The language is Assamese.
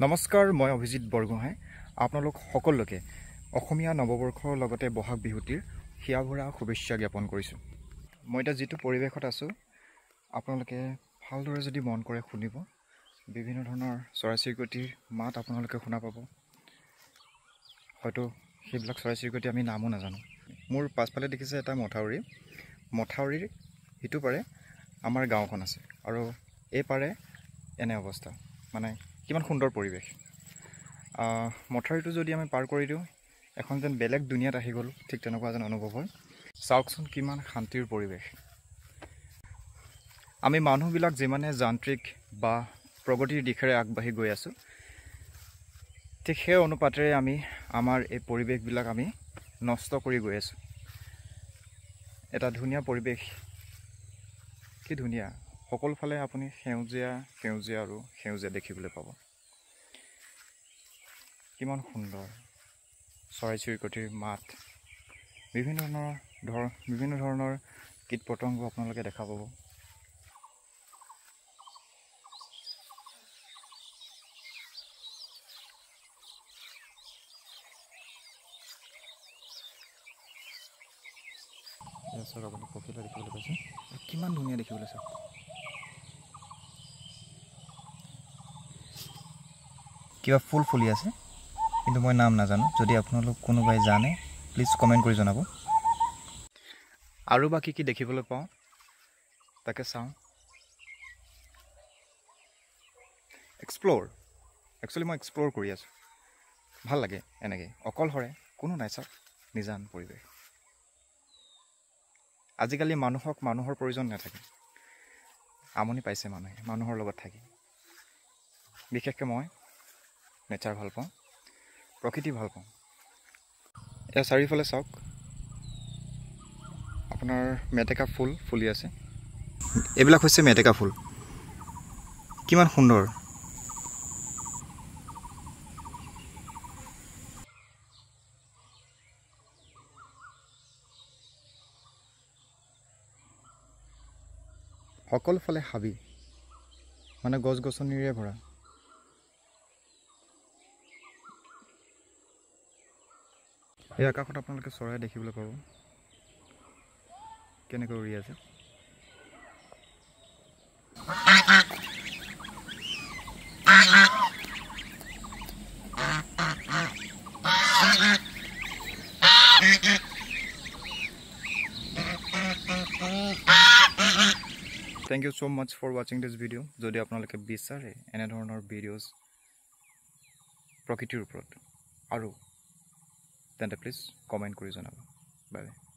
নমস্কাৰ, মই অভিজিত বৰগোহাঁই আপোনালোক সকলোকে অসমীয়া নৱবৰ্ষৰ লগতে বহাগ বিহুটিৰ হিয়াভৰা শুভেচ্ছা জ্ঞাপন কৰিছোঁ। মই এতিয়া যিটো পৰিৱেশত আছোঁ আপোনালোকে ভালদৰে যদি মন কৰে শুনিব, বিভিন্ন ধৰণৰ চৰাই-চিৰিকটিৰ মাত আপোনালোকে শুনা পাব। হয়তো সেইবিলাক চৰাই-চিৰিকটি আমি নামো নাজানো। মোৰ পাছফালে দেখিছে এটা মথাউৰিৰ সিটো পাৰে আমাৰ গাঁওখন আছে আৰু এই পাৰে এনে অৱস্থা, মানে কিমান সুন্দৰ পৰিৱেশ। মথাউৰিটো যদি আমি পাৰ কৰি দিওঁ এখন যেন বেলেগ দুনিয়াত আহি গ'ল, ঠিক তেনেকুৱা যেন অনুভৱ হয়। চাওকচোন কিমান শান্তিৰ পৰিৱেশ। আমি মানুহবিলাক যিমানে যান্ত্ৰিক বা প্ৰগতিৰ দিশেৰে আগবাঢ়ি গৈ আছোঁ, ঠিক সেই অনুপাতেৰে আমি আমাৰ এই পৰিৱেশবিলাক আমি নষ্ট কৰি গৈ আছোঁ। এটা ধুনীয়া পৰিৱেশ, কি ধুনীয়া, সকলোফালে আপুনি সেউজীয়া আৰু সেউজীয়া দেখিবলৈ পাব। কিমান সুন্দৰ চৰাই-চিৰিকটিৰ মাত, বিভিন্ন ধৰণৰ কীট পতংগ আপোনালোকে দেখা পাব। চাওক আপুনি পখিলা দেখিবলৈ পাইছে, কিমান ধুনীয়া দেখিবলৈ চাওক। কিবা ফুল ফুলি আছে, কিন্তু মই নাম নাজানো। যদি আপোনালোক কোনোবাই জানে প্লিজ কমেণ্ট কৰি জনাব। আৰু বা কি দেখিবলৈ পাওঁ তাকে চাওঁ। একচুৱেলি মই এক্সপ্ল'ৰ কৰি আছোঁ। ভাল লাগে এনেকৈ অকলশৰে, কোনো নাই, চাওক নিজান পৰিৱেশ। আজিকালি মানুহৰ প্ৰয়োজন নাথাকে, আমনি পাইছে মানুহে মানুহৰ লগত থাকি। বিশেষকৈ মই নেচাৰ ভাল পাওঁ, প্ৰকৃতি ভাল পাওঁ। এয়া চাৰিওফালে চাওক, আপোনাৰ মেটেকা ফুল ফুলি আছে। এইবিলাক হৈছে মেটেকা ফুল, কিমান সুন্দৰ। সকলোফালে হাবি, মানে গছ-গছনিৰে ভৰা। এই আকাশত আপোনালোকে চৰাই দেখিবলৈ পাব, কেনেকৈ উৰি আছে। Thank you so much for watching this video. যদি আপোনালোকে বিচাৰে এনেধৰণৰ ভিডিঅ'জ প্ৰকৃতিৰ ওপৰত আৰু তেন্তে প্লিজ কমেণ্ট কৰি জনাব। Bye bye.